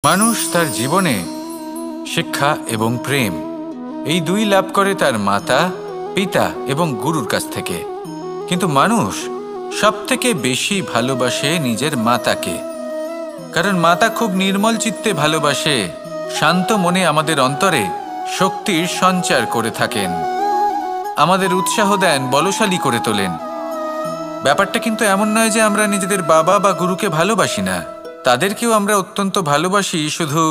মানুষ তার জীবনে শিক্ষা এবং প্রেম এই দুই লাভ করে তার মাতা, পিতা এবং গুরুর কাছ থেকে। কিন্তু মানুষ সবথেকে বেশি ভালোবাসে নিজের মাতাকে, কারণ মাতা খুব নির্মল চিত্তে ভালোবাসে, শান্ত মনে আমাদের অন্তরে শক্তির সঞ্চার করে থাকেন, আমাদের উৎসাহ দেন, বলশালী করে তোলেন। ব্যাপারটা কিন্তু এমন নয় যে আমরা নিজেদের বাবা বা গুরুকে ভালোবাসি না, তাদেরকেও আমরা অত্যন্ত ভালোবাসি, শুধু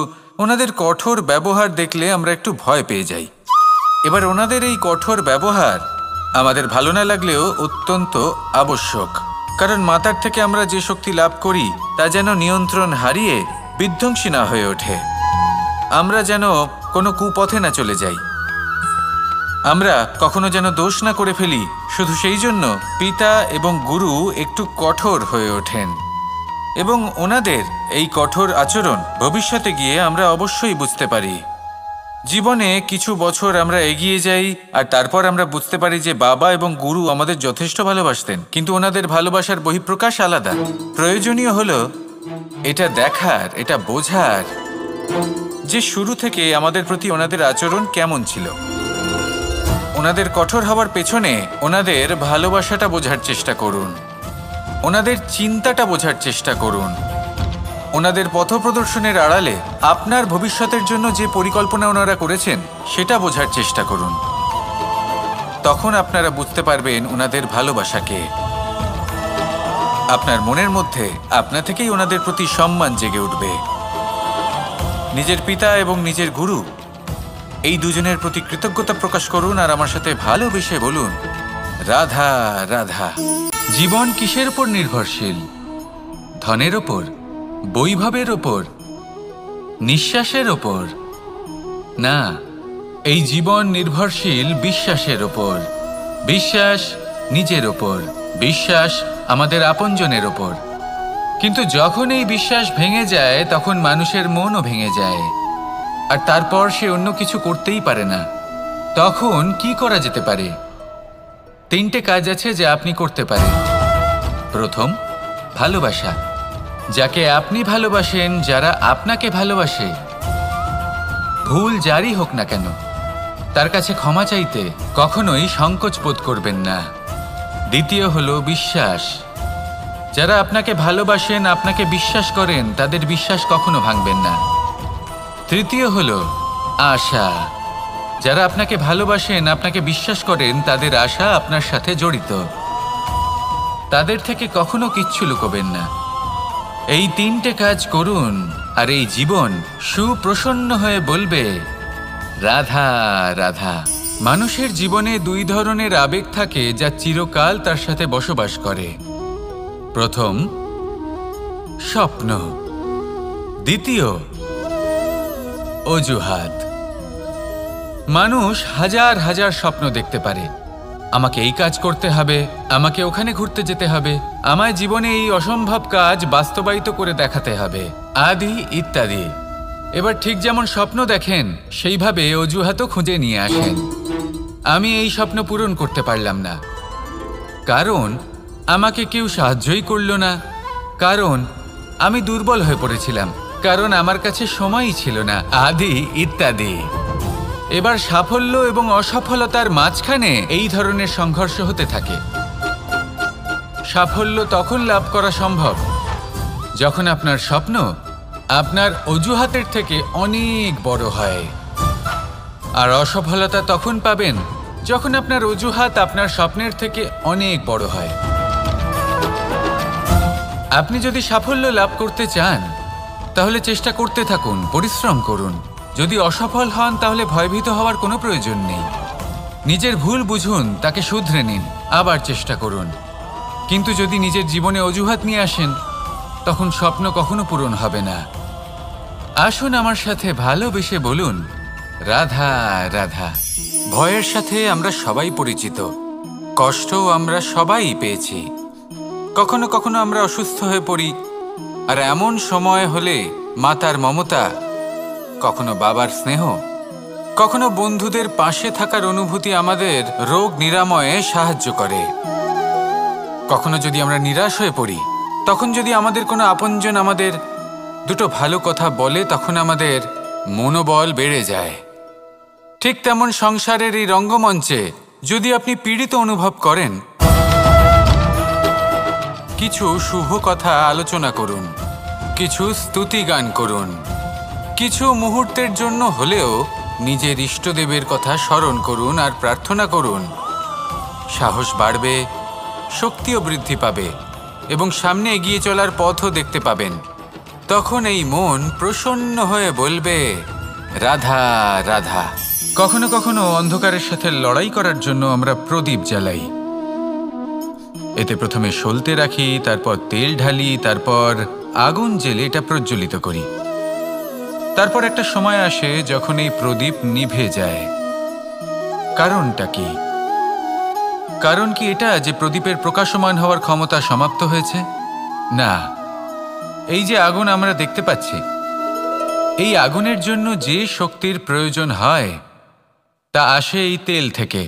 ওনাদের কঠোর ব্যবহার দেখলে আমরা একটু ভয় পেয়ে যাই। এবার ওনাদের এই কঠোর ব্যবহার আমাদের ভালো না লাগলেও অত্যন্ত আবশ্যক, কারণ মাতার থেকে আমরা যে শক্তি লাভ করি তা যেন নিয়ন্ত্রণ হারিয়ে বিধ্বংসী না হয়ে ওঠে, আমরা যেন কোনো কুপথে না চলে যাই, আমরা কখনো যেন দোষ না করে ফেলি। শুধু সেই জন্য পিতা এবং গুরু একটু কঠোর হয়ে ওঠেন, এবং ওনাদের এই কঠোর আচরণ ভবিষ্যতে গিয়ে আমরা অবশ্যই বুঝতে পারি। জীবনে কিছু বছর আমরা এগিয়ে যাই আর তারপর আমরা বুঝতে পারি যে বাবা এবং গুরু আমাদের যথেষ্ট ভালোবাসতেন, কিন্তু ওনাদের ভালোবাসার বহিঃপ্রকাশ আলাদা। প্রয়োজনীয় হলো এটা দেখার, এটা বোঝার যে শুরু থেকে আমাদের প্রতি ওনাদের আচরণ কেমন ছিল। ওনাদের কঠোর হওয়ার পেছনে ওনাদের ভালোবাসাটা বোঝার চেষ্টা করুন, ওনাদের চিন্তাটা বোঝার চেষ্টা করুন, ওনাদের পথপ্রদর্শনের আড়ালে আপনার ভবিষ্যতের জন্য যে পরিকল্পনা ওনারা করেছেন সেটা বোঝার চেষ্টা করুন। তখন আপনারা বুঝতে পারবেন ওনাদের ভালোবাসাকে। আপনার মনের মধ্যে আপনা থেকেই ওনাদের প্রতি সম্মান জেগে উঠবে। নিজের পিতা এবং নিজের গুরু এই দুজনের প্রতি কৃতজ্ঞতা প্রকাশ করুন আর আমার সাথে ভালোবেসে বলুন, রাধা রাধা। জীবন কিসের উপর নির্ভরশীল? ধনের ওপর, বৈভবের ওপর, নিঃশ্বাসের ওপর? না, এই জীবন নির্ভরশীল বিশ্বাসের ওপর। বিশ্বাস নিজের ওপর, বিশ্বাস আমাদের আপনজনের ওপর। কিন্তু যখন এই বিশ্বাস ভেঙে যায় তখন মানুষের মনও ভেঙে যায়, আর তারপর সে অন্য কিছু করতেই পারে না। তখন কি করা যেতে পারে? 3টে কাজ আছে যা আপনি করতে পারেন। প্রথম, ভালোবাসা। যাকে আপনি ভালোবাসেন, যারা আপনাকে ভালোবাসে, ভুল যারই হোক না কেন, তার কাছে ক্ষমা চাইতে কখনোই সংকোচ বোধ করবেন না। দ্বিতীয় হলো বিশ্বাস। যারা আপনাকে ভালোবাসেন, আপনাকে বিশ্বাস করেন, তাদের বিশ্বাস কখনো ভাঙবেন না। তৃতীয় হলো আশা। যারা আপনাকে ভালোবাসেন, আপনাকে বিশ্বাস করেন, তাদের আশা আপনার সাথে জড়িত, তাদের থেকে কখনো কিচ্ছু লুকোবেন না। এই 3টে কাজ করুন আর এই জীবন সুপ্রসন্ন হয়ে বলবে, রাধা রাধা। মানুষের জীবনে 2 ধরনের আবেগ থাকে যা চিরকাল তার সাথে বসবাস করে। প্রথম, স্বপ্ন। দ্বিতীয়, অজুহাত। মানুষ হাজার হাজার স্বপ্ন দেখতে পারে। আমাকে এই কাজ করতে হবে, আমাকে ওখানে ঘুরতে যেতে হবে, আমায় জীবনে এই অসম্ভব কাজ বাস্তবায়িত করে দেখাতে হবে, আদি ইত্যাদি। এবার ঠিক যেমন স্বপ্ন দেখেন সেইভাবে অজুহাতও খুঁজে নিয়ে আসেন। আমি এই স্বপ্ন পূরণ করতে পারলাম না, কারণ আমাকে কেউ সাহায্যই করল না, কারণ আমি দুর্বল হয়ে পড়েছিলাম, কারণ আমার কাছে সময়ই ছিল না, আদি ইত্যাদি। এবার সাফল্য এবং অসফলতার মাঝখানে এই ধরনের সংঘর্ষ হতে থাকে। সাফল্য তখন লাভ করা সম্ভব যখন আপনার স্বপ্ন আপনার অজুহাতের থেকে অনেক বড় হয়, আর অসফলতা তখন পাবেন যখন আপনার অজুহাত আপনার স্বপ্নের থেকে অনেক বড় হয়। আপনি যদি সাফল্য লাভ করতে চান তাহলে চেষ্টা করতে থাকুন, পরিশ্রম করুন। যদি অসফল হন তাহলে ভয়ভীত হওয়ার কোনো প্রয়োজন নেই। নিজের ভুল বুঝুন, তাকে শুধরে নিন, আবার চেষ্টা করুন। কিন্তু যদি নিজের জীবনে অজুহাত নিয়ে আসেন তখন স্বপ্ন কখনো পূরণ হবে না। আসুন আমার সাথে ভালোবেসে বলুন, রাধা রাধা। ভয়ের সাথে আমরা সবাই পরিচিত, কষ্টও আমরা সবাই পেয়েছি। কখনো কখনো আমরা অসুস্থ হয়ে পড়ি, আর এমন সময় হলে মাতার মমতা, কখনো বাবার স্নেহ, কখনো বন্ধুদের পাশে থাকার অনুভূতি আমাদের রোগ নিরাময়ে সাহায্য করে। কখনো যদি আমরা নিরাশ হয়ে পড়ি, তখন যদি আমাদের কোনো আপনজন আমাদের দুটো ভালো কথা বলে তখন আমাদের মনোবল বেড়ে যায়। ঠিক তেমন সংসারের এই রঙ্গমঞ্চে যদি আপনি পীড়িত অনুভব করেন, কিছু শুভ কথা আলোচনা করুন, কিছু স্তুতি গান করুন, কিছু মুহূর্তের জন্য হলেও নিজের ইষ্টদেবের কথা স্মরণ করুন আর প্রার্থনা করুন। সাহস বাড়বে, শক্তিও বৃদ্ধি পাবে এবং সামনে এগিয়ে চলার পথও দেখতে পাবেন। তখন এই মন প্রসন্ন হয়ে বলবে, রাধা রাধা। কখনো কখনো অন্ধকারের সাথে লড়াই করার জন্য আমরা প্রদীপ জ্বালাই। এতে প্রথমে সলতে রাখি, তারপর তেল ঢালি, তারপর আগুন জেলে এটা প্রজ্বলিত করি। তারপর একটা সময় আসে যখন এই প্রদীপ নিভে যায়। কারণটা কি? কারণ কি এটা যে প্রদীপের প্রকাশমান হওয়ার ক্ষমতা সমাপ্ত হয়েছে? না, এই যে আগুন আমরা দেখতে পাচ্ছি, এই আগুনের জন্য যে শক্তির প্রয়োজন হয় তা আসে এই তেল থেকে।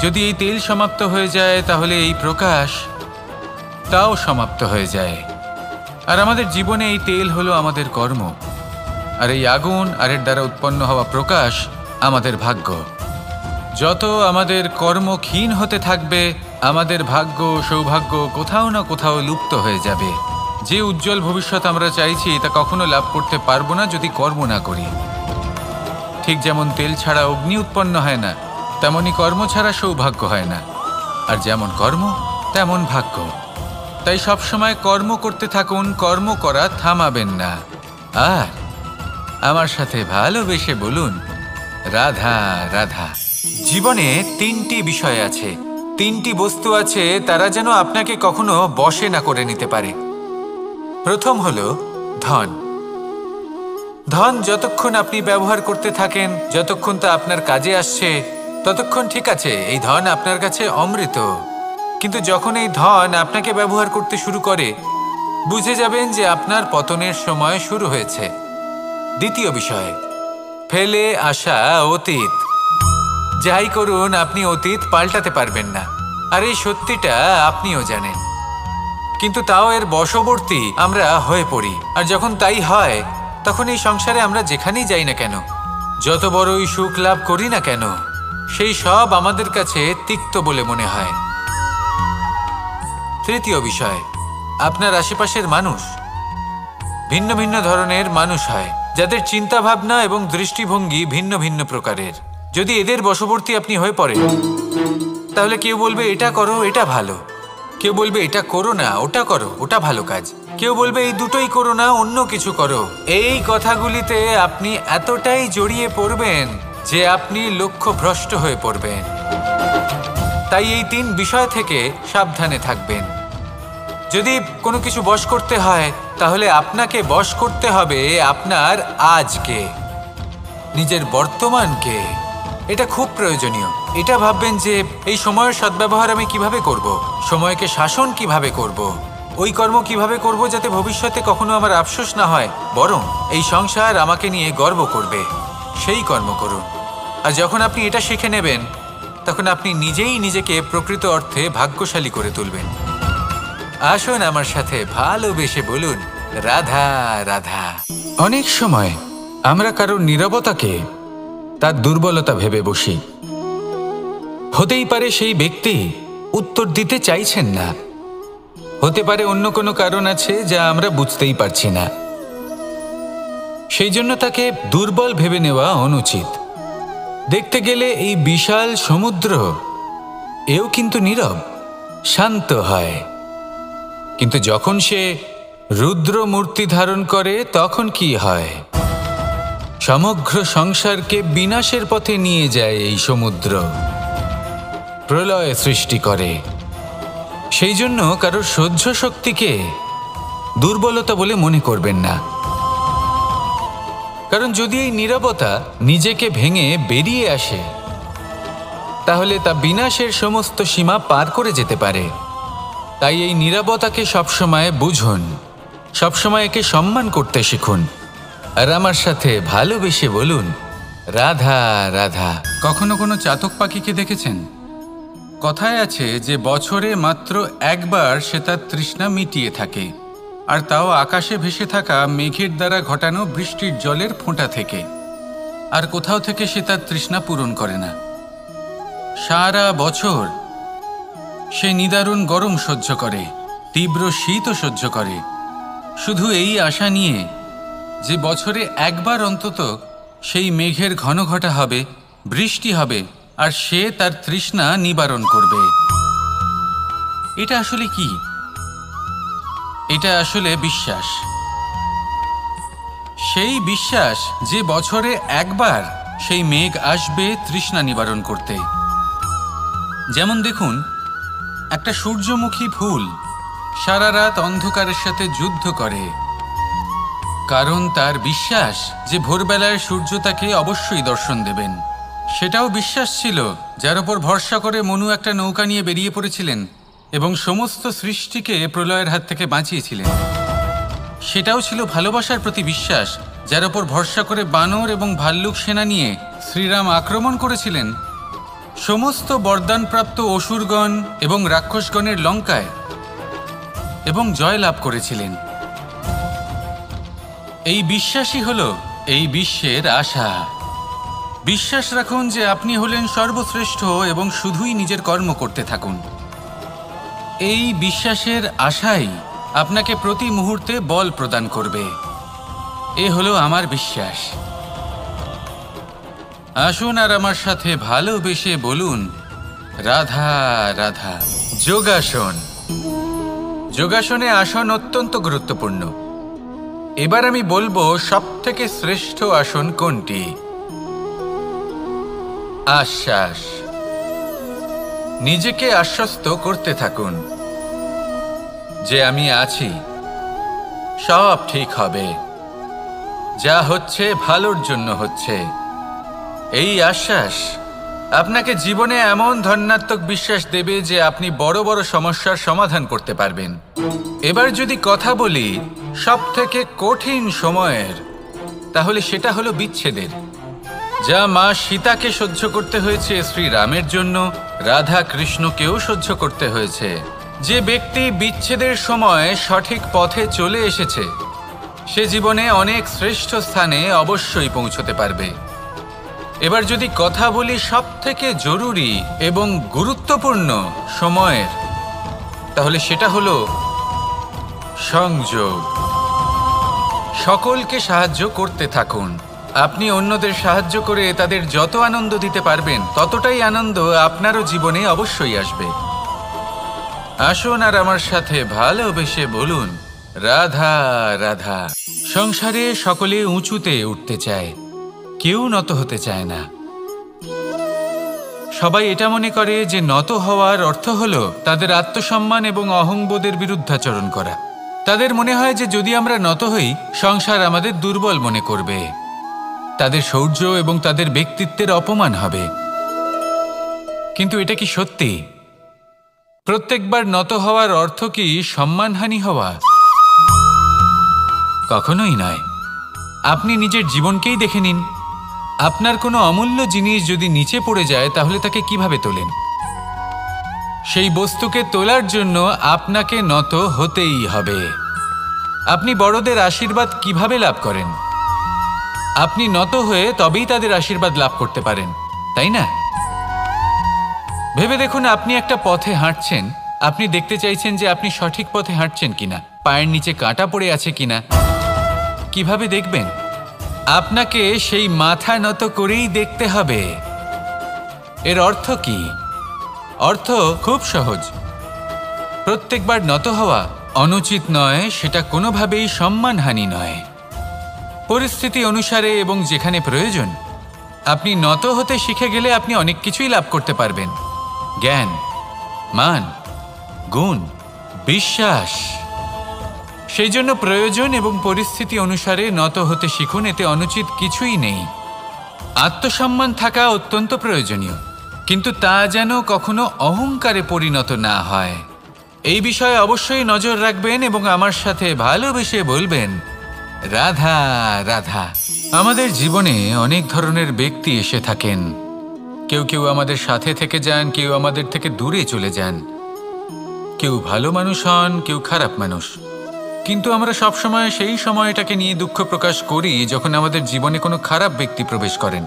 যদি এই তেল সমাপ্ত হয়ে যায় তাহলে এই প্রকাশ তাও সমাপ্ত হয়ে যায়। আর আমাদের জীবনে এই তেল হলো আমাদের কর্ম, আর এই আগুন আর এর দ্বারা উৎপন্ন হওয়া প্রকাশ আমাদের ভাগ্য। যত আমাদের কর্ম ক্ষীণ হতে থাকবে, আমাদের ভাগ্য সৌভাগ্য কোথাও না কোথাও লুপ্ত হয়ে যাবে। যে উজ্জ্বল ভবিষ্যৎ আমরা চাইছি তা কখনো লাভ করতে পারবো না যদি কর্ম না করি। ঠিক যেমন তেল ছাড়া অগ্নি উৎপন্ন হয় না, তেমনি কর্ম ছাড়া সৌভাগ্য হয় না। আর যেমন কর্ম তেমন ভাগ্য। তাই সবসময় কর্ম করতে থাকুন, কর্ম করা থামাবেন না। আর আমার সাথে ভালোবেসে বলুন, রাধা রাধা। জীবনে তিনটি বিষয় আছে, তিনটি বস্তু আছে, তারা যেন আপনাকে কখনো বশে না করে নিতে পারে। প্রথম হলো ধন। ধন যতক্ষণ আপনি ব্যবহার করতে থাকেন, যতক্ষণ তা আপনার কাজে আসছে, ততক্ষণ ঠিক আছে, এই ধন আপনার কাছে অমৃত। কিন্তু যখন এই ধন আপনাকে ব্যবহার করতে শুরু করে, বুঝে যাবেন যে আপনার পতনের সময় শুরু হয়েছে। দ্বিতীয় বিষয়, ফেলে আসা অতীত। যাই করুন, আপনি অতীত পাল্টাতে পারবেন না, আর এই সত্যিটা আপনিও জানেন। কিন্তু তাও এর বশবর্তী আমরা হয়ে পড়ি। আর যখন তাই হয়, তখন এই সংসারে আমরা যেখানেই যাই না কেন, যত বড়ই সুখ লাভ করি না কেন, সেই সব আমাদের কাছে তিক্ত বলে মনে হয়। তৃতীয় বিষয়, আপনার আশেপাশের মানুষ ভিন্ন ভিন্ন ধরনের মানুষ হয়, যাদের চিন্তা ভাবনা এবং দৃষ্টিভঙ্গি ভিন্ন ভিন্ন প্রকারের। যদি এদের বশবর্তী আপনি হয়ে পড়েন, তাহলে কেউ বলবে এটা করো, এটা ভালো। কেউ বলবে এটা করো না, ওটা করো, ওটা ভালো কাজ। কেউ বলবে এই দুটোই করো না, অন্য কিছু করো। এই কথাগুলিতে আপনি এতটাই জড়িয়ে পড়বেন যে আপনি লক্ষ্যভ্রষ্ট হয়ে পড়বেন। তাই এই তিন বিষয় থেকে সাবধানে থাকবেন। যদি কোনো কিছু বশ করতে হয়, তাহলে আপনাকে বশ করতে হবে আপনার আজকে, নিজের বর্তমানকে। এটা খুব প্রয়োজনীয়। এটা ভাববেন যে এই সময়ের সদ্ব্যবহার আমি কিভাবে করব, সময়কে শাসন কিভাবে করব, ওই কর্ম কিভাবে করব যাতে ভবিষ্যতে কখনো আমার আফসোস না হয়, বরং এই সংসার আমাকে নিয়ে গর্ব করবে, সেই কর্ম করুন। আর যখন আপনি এটা শিখে নেবেন, তখন আপনি নিজেই নিজেকে প্রকৃত অর্থে ভাগ্যশালী করে তুলবেন। আসুন আমার সাথে ভালোবেসে বলুন, রাধা রাধা। অনেক সময় আমরা কারোর নীরবতাকে তার দুর্বলতা ভেবে বসি। হতেই পারে সেই ব্যক্তি উত্তর দিতে চাইছেন না, হতে পারে অন্য কোনো কারণ আছে যা আমরা বুঝতেই পারছি না। সেই জন্য তাকে দুর্বল ভেবে নেওয়া অনুচিত। দেখতে গেলে এই বিশাল সমুদ্র এও কিন্তু নীরব, শান্ত হয়। কিন্তু যখন সে রুদ্র মূর্তি ধারণ করে, তখন কি হয়? সমগ্র সংসারকে বিনাশের পথে নিয়ে যায় এই সমুদ্র, প্রলয় সৃষ্টি করে। সেই জন্য কারোর সহ্য শক্তিকে দুর্বলতা বলে মনে করবেন না। কারণ যদি এই নীরবতা নিজেকে ভেঙে বেরিয়ে আসে, তাহলে তা বিনাশের সমস্ত সীমা পার করে যেতে পারে। তাই এই নীরবতাকে সবসময় বুঝুন, সবসময় একে সম্মান করতে শিখুন। আর আমার সাথে ভালোবেসে বলুন, রাধা রাধা। কখনো কোনো চাতক পাখিকে দেখেছেন? কথায় আছে যে বছরে মাত্র একবার সে তার তৃষ্ণা মিটিয়ে থাকে। আর তাও আকাশে ভেসে থাকা মেঘের দ্বারা ঘটানো বৃষ্টির জলের ফোঁটা থেকে। আর কোথাও থেকে সে তার তৃষ্ণা পূরণ করে না। সারা বছর সে নিদারুণ গরম সহ্য করে, তীব্র শীতও সহ্য করে, শুধু এই আশা নিয়ে যে বছরে একবার অন্তত সেই মেঘের ঘন ঘটা হবে, বৃষ্টি হবে, আর সে তার তৃষ্ণা নিবারণ করবে। এটা আসলে কি? এটা আসলে বিশ্বাস। সেই বিশ্বাস যে বছরে একবার সেই মেঘ আসবে তৃষ্ণা নিবারণ করতে। যেমন দেখুন, একটা সূর্যমুখী ফুল সারা রাত অন্ধকারের সাথে যুদ্ধ করে, কারণ তার বিশ্বাস যে ভোরবেলায় সূর্য তাকে অবশ্যই দর্শন দেবেন। সেটাও বিশ্বাস ছিল যার উপর ভরসা করে মনু একটা নৌকা নিয়ে বেরিয়ে পড়েছিলেন এবং সমস্ত সৃষ্টিকে প্রলয়ের হাত থেকে বাঁচিয়েছিলেন। সেটাও ছিল ভালোবাসার প্রতি বিশ্বাস যার উপর ভরসা করে বানর এবং ভাল্লুক সেনা নিয়ে শ্রীরাম আক্রমণ করেছিলেন সমস্ত বরদানপ্রাপ্ত অসুরগণ এবং রাক্ষসগণের লঙ্কায় এবং জয় লাভ করেছিলেন। এই বিশ্বাসই হলো এই বিশ্বের আশা। বিশ্বাস রাখুন যে আপনি হলেন সর্বশ্রেষ্ঠ এবং শুধুই নিজের কর্ম করতে থাকুন। এই বিশ্বাসের আশাই আপনাকে প্রতি মুহূর্তে বল প্রদান করবে। এ হলো আমার বিশ্বাস। আসুন আর আমার সাথে ভালোবেসে বলুন, রাধা রাধা। যোগাসন। যোগাসনে আসন অত্যন্ত গুরুত্বপূর্ণ। এবার আমি বলবো সবথেকে শ্রেষ্ঠ আসন কোনটি। আশ্বাস। নিজেকে আশ্বস্ত করতে থাকুন যে আমি আছি, সব ঠিক হবে, যা হচ্ছে ভালোর জন্য হচ্ছে। এই আশ্বাস আপনাকে জীবনে এমন ধন্যাত্মক বিশ্বাস দেবে যে আপনি বড় বড় সমস্যার সমাধান করতে পারবেন। এবার যদি কথা বলি সবথেকে কঠিন সময়ের, তাহলে সেটা হলো বিচ্ছেদের। যা মা সীতাকে সহ্য করতে হয়েছে শ্রীরামের জন্য, রাধা কৃষ্ণকেও সহ্য করতে হয়েছে। যে ব্যক্তি বিচ্ছেদের সময় সঠিক পথে চলে এসেছে সে জীবনে অনেক শ্রেষ্ঠ স্থানে অবশ্যই পৌঁছতে পারবে। এবার যদি কথা বলি সবথেকে জরুরি এবং গুরুত্বপূর্ণ সময়ের, তাহলে সেটা হলো সংযোগ। সকলকে সাহায্য করতে থাকুন। আপনি অন্যদের সাহায্য করে তাদের যত আনন্দ দিতে পারবেন ততটাই আনন্দ আপনারও জীবনে অবশ্যই আসবে। আসুন আর আমার সাথে ভালোবেসে বলুন, রাধা রাধা। সংসারে সকলে উঁচুতে উঠতে চায়, কেউ নত হতে চায় না। সবাই এটা মনে করে যে নত হওয়ার অর্থ হলো তাদের আত্মসম্মান এবং অহংবোধের বিরুদ্ধাচরণ করা। তাদের মনে হয় যে যদি আমরা নত হই সংসার আমাদের দুর্বল মনে করবে, তাদের শৌর্য এবং তাদের ব্যক্তিত্বের অপমান হবে। কিন্তু এটা কি সত্যি? প্রত্যেকবার নত হওয়ার অর্থ কি সম্মানহানি হওয়া? কখনোই নয়। আপনি নিজের জীবনকেই দেখে নিন। আপনার কোনো অমূল্য জিনিস যদি নিচে পড়ে যায় তাহলে তাকে কিভাবে তোলেন? সেই বস্তুকে তোলার জন্য আপনাকে নত হতেই হবে। আপনি বড়দের আশীর্বাদ কিভাবে লাভ করেন? আপনি নত হয়ে তবেই তাদের আশীর্বাদ লাভ করতে পারেন, তাই না? ভেবে দেখুন, আপনি একটা পথে হাঁটছেন, আপনি দেখতে চাইছেন যে আপনি সঠিক পথে হাঁটছেন কিনা, পায়ের নিচে কাঁটা পড়ে আছে কিনা। কিভাবে দেখবেন? আপনাকে সেই মাথা নত করেই দেখতে হবে। এর অর্থ কি? অর্থ খুব সহজ। প্রত্যেকবার নত হওয়া অনুচিত নয়, সেটা কোনোভাবেই সম্মানহানি নয়। পরিস্থিতি অনুসারে এবং যেখানে প্রয়োজন আপনি নত হতে শিখে গেলে আপনি অনেক কিছুই লাভ করতে পারবেন। জ্ঞান, মান, গুণ, বিশ্বাস। সেই জন্য প্রয়োজন এবং পরিস্থিতি অনুসারে নত হতে শিখুন। এতে অনুচিত কিছুই নেই। আত্মসম্মান থাকা অত্যন্ত প্রয়োজনীয়, কিন্তু তা যেন কখনো অহংকারে পরিণত না হয়। এই বিষয়ে অবশ্যই নজর রাখবেন এবং আমার সাথে ভালোবেসে বলবেন, রাধা রাধা। আমাদের জীবনে অনেক ধরনের ব্যক্তি এসে থাকেন। কেউ কেউ আমাদের সাথে থেকে যান, কেউ আমাদের থেকে দূরে চলে যান। কেউ ভালো মানুষ হন, কেউ খারাপ মানুষ। কিন্তু আমরা সবসময় সেই সময়টাকে নিয়ে দুঃখ প্রকাশ করি যখন আমাদের জীবনে কোনো খারাপ ব্যক্তি প্রবেশ করেন।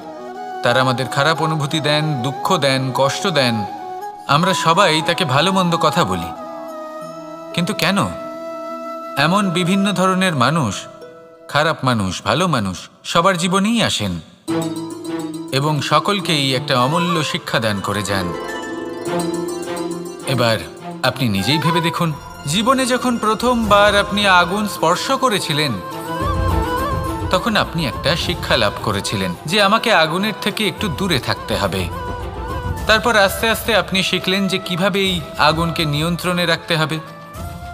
তারা আমাদের খারাপ অনুভূতি দেন, দুঃখ দেন, কষ্ট দেন। আমরা সবাই তাকে ভালো মন্দ কথা বলি। কিন্তু কেন? এমন বিভিন্ন ধরনের মানুষ, খারাপ মানুষ, ভালো মানুষ সবার জীবনেই আসেন এবং সকলকেই একটা অমূল্য শিক্ষা দান করে যান। এবার আপনি নিজেই ভেবে দেখুন, জীবনে যখন প্রথমবার আপনি আগুন স্পর্শ করেছিলেন তখন আপনি একটা শিক্ষা লাভ করেছিলেন যে আমাকে আগুনের থেকে একটু দূরে থাকতে হবে। তারপর আস্তে আস্তে আপনি শিখলেন যে কিভাবে এই আগুনকে নিয়ন্ত্রণে রাখতে হবে।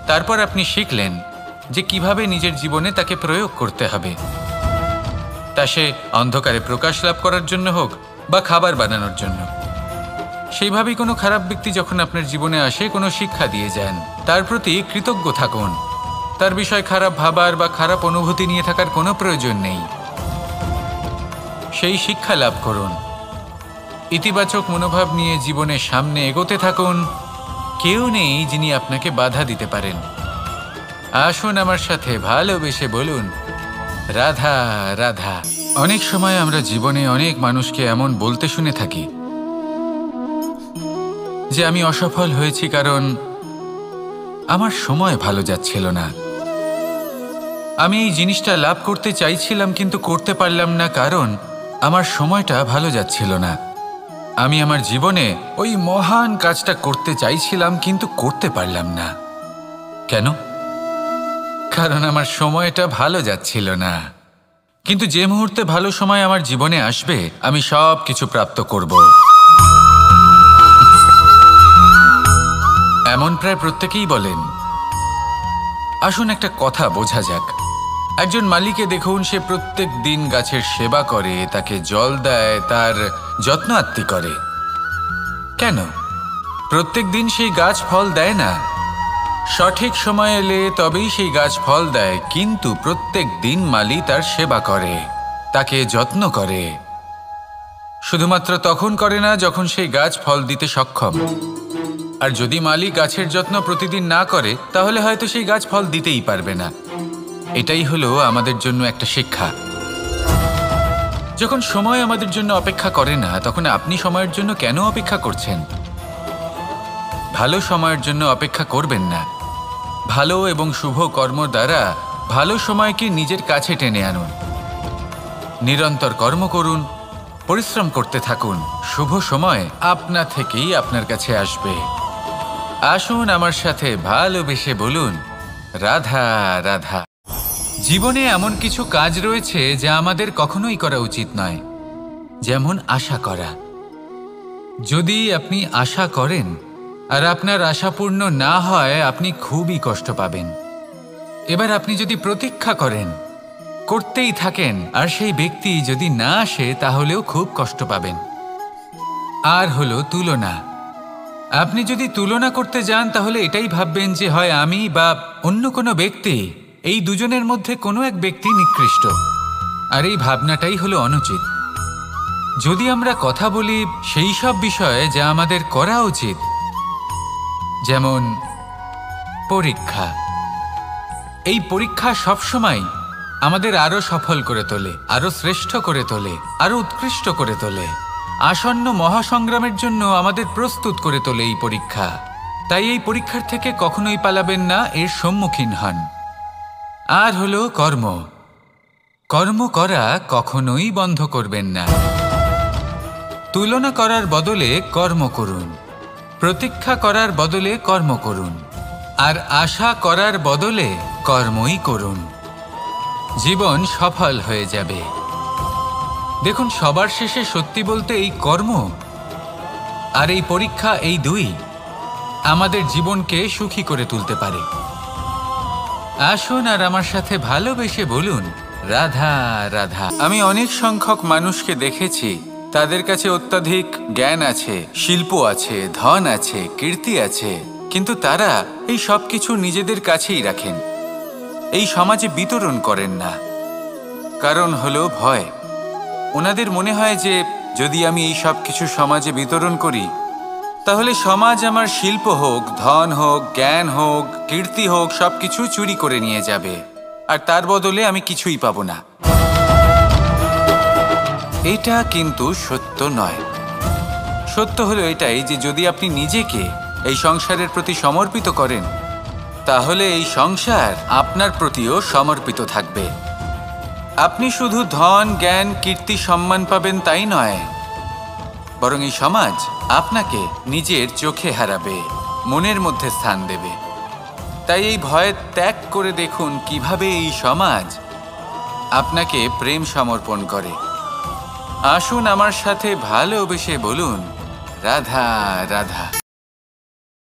তারপর আপনি শিখলেন যে কিভাবে নিজের জীবনে তাকে প্রয়োগ করতে হবে, তা সে অন্ধকারে প্রকাশ লাভ করার জন্য হোক বা খাবার বানানোর জন্য। সেইভাবেই কোনো খারাপ ব্যক্তি যখন আপনার জীবনে আসে কোনো শিক্ষা দিয়ে যান, তার প্রতি কৃতজ্ঞ থাকুন। তার বিষয় খারাপ ভাবার বা খারাপ অনুভূতি নিয়ে থাকার কোনো প্রয়োজন নেই। সেই শিক্ষা লাভ করুন, ইতিবাচক মনোভাব নিয়ে জীবনের সামনে এগোতে থাকুন। কেউ নেই যিনি আপনাকে বাধা দিতে পারেন। আসুন আমার সাথে ভালোবেসে বলুন, রাধা রাধা। অনেক সময় আমরা জীবনে অনেক মানুষকে এমন বলতে শুনে থাকি যে আমি অসফল হয়েছি কারণ আমার সময় ভালো যাচ্ছিল না। আমি এই জিনিসটা লাভ করতে চাইছিলাম কিন্তু করতে পারলাম না কারণ আমার সময়টা ভালো যাচ্ছিল না। আমি আমার জীবনে ওই মহান কাজটা করতে চাইছিলাম কিন্তু করতে পারলাম না। কেন? কারণ আমার সময়টা ভালো যাচ্ছিল না। কিন্তু যে মুহূর্তে ভালো সময় আমার জীবনে আসবে আমি সব কিছু প্রাপ্ত করব। এমন প্রায় প্রত্যেকেই বলেন। আসুন একটা কথা বোঝা যাক। একজন মালিকে দেখুন, সে প্রত্যেক দিন গাছের সেবা করে, তাকে জল দেয়, তার যত্ন আত্তি করে। কেন? প্রত্যেক দিন সেই গাছ ফল দেয় না। সঠিক সময় এলে তবেই সেই গাছ ফল দেয়, কিন্তু প্রত্যেক দিন মালি তার সেবা করে, তাকে যত্ন করে। শুধুমাত্র তখন করে না যখন সেই গাছ ফল দিতে সক্ষম। আর যদি মালি গাছের যত্ন প্রতিদিন না করে তাহলে হয়তো সেই গাছ ফল দিতেই পারবে না। এটাই হলো আমাদের জন্য একটা শিক্ষা। যখন সময় আমাদের জন্য অপেক্ষা করে না তখন আপনি সময়ের জন্য কেন অপেক্ষা করছেন? ভালো সময়ের জন্য অপেক্ষা করবেন না। ভালো এবং শুভ কর্ম দ্বারা ভালো সময়কে নিজের কাছে টেনে আনুন। নিরন্তর কর্ম করুন, পরিশ্রম করতে থাকুন। শুভ সময় আপনা থেকেই আপনার কাছে আসবে। আসুন আমার সাথে ভালোবেসে বলুন, রাধা রাধা। জীবনে এমন কিছু কাজ রয়েছে যা আমাদের কখনোই করা উচিত নয়, যেমন আশা করা। যদি আপনি আশা করেন আর আপনার আশা পূর্ণ না হয় আপনি খুবই কষ্ট পাবেন। এবার আপনি যদি প্রতীক্ষা করেন, করতেই থাকেন, আর সেই ব্যক্তি যদি না আসে তাহলেও খুব কষ্ট পাবেন। আর হলো তুলনা। আপনি যদি তুলনা করতে যান তাহলে এটাই ভাববেন যে হয় আমি বা অন্য কোনো ব্যক্তি, এই দুজনের মধ্যে কোনো এক ব্যক্তি নিকৃষ্ট। আর এই ভাবনাটাই হলো অনুচিত। যদি আমরা কথা বলি সেই সব বিষয়ে যা আমাদের করা উচিত, যেমন পরীক্ষা। এই পরীক্ষা সবসময় আমাদের আরো সফল করে তোলে, আরো শ্রেষ্ঠ করে তোলে, আরো উৎকৃষ্ট করে তোলে। আসন্ন মহাসংগ্রামের জন্য আমাদের প্রস্তুত করে তোলে এই পরীক্ষা। তাই এই পরীক্ষার থেকে কখনোই পালাবেন না, এর সম্মুখীন হন। আর হলো কর্ম। কর্ম করা কখনোই বন্ধ করবেন না। তুলনা করার বদলে কর্ম করুন, প্রতীক্ষা করার বদলে কর্ম করুন, আর আশা করার বদলে কর্মই করুন। জীবন সফল হয়ে যাবে। দেখুন, সবার শেষে সত্যি বলতে এই কর্ম আর এই পরীক্ষা, এই দুই আমাদের জীবনকে সুখী করে তুলতে পারে। আসুন আর আমার সাথে ভালোবেসে বলুন, রাধা রাধা। আমি অনেক সংখ্যক মানুষকে দেখেছি, তাদের কাছে অত্যাধিক জ্ঞান আছে, শিল্প আছে, ধন আছে, কীর্তি আছে, কিন্তু তারা এই সব কিছু নিজেদের কাছেই রাখেন, এই সমাজে বিতরণ করেন না। কারণ হলো ভয়। ওনাদের মনে হয় যে যদি আমি এই সব কিছু সমাজে বিতরণ করি তাহলে সমাজ আমার শিল্প হোক, ধন হোক, জ্ঞান হোক, কীর্তি হোক, সবকিছু চুরি করে নিয়ে যাবে, আর তার বদলে আমি কিছুই পাবো না। এটা কিন্তু সত্য নয়। সত্য হলো এটাই যে যদি আপনি নিজেকে এই সংসারের প্রতি সমর্পিত করেন, তাহলে এই সংসার আপনার প্রতিও সমর্পিত থাকবে। আপনি শুধু ধন, জ্ঞান, কীর্তি, সম্মান পাবেন তাই নয়, বরং এই সমাজ আপনাকে নিজের চোখে হারাবে, মনের মধ্যে স্থান দেবে। তাই এই ভয় ত্যাগ করে দেখুন কিভাবে এই সমাজ আপনাকে প্রেম সমর্পণ করে। আসুন আমার সাথে ভালোবেসে বলুন, রাধা রাধা।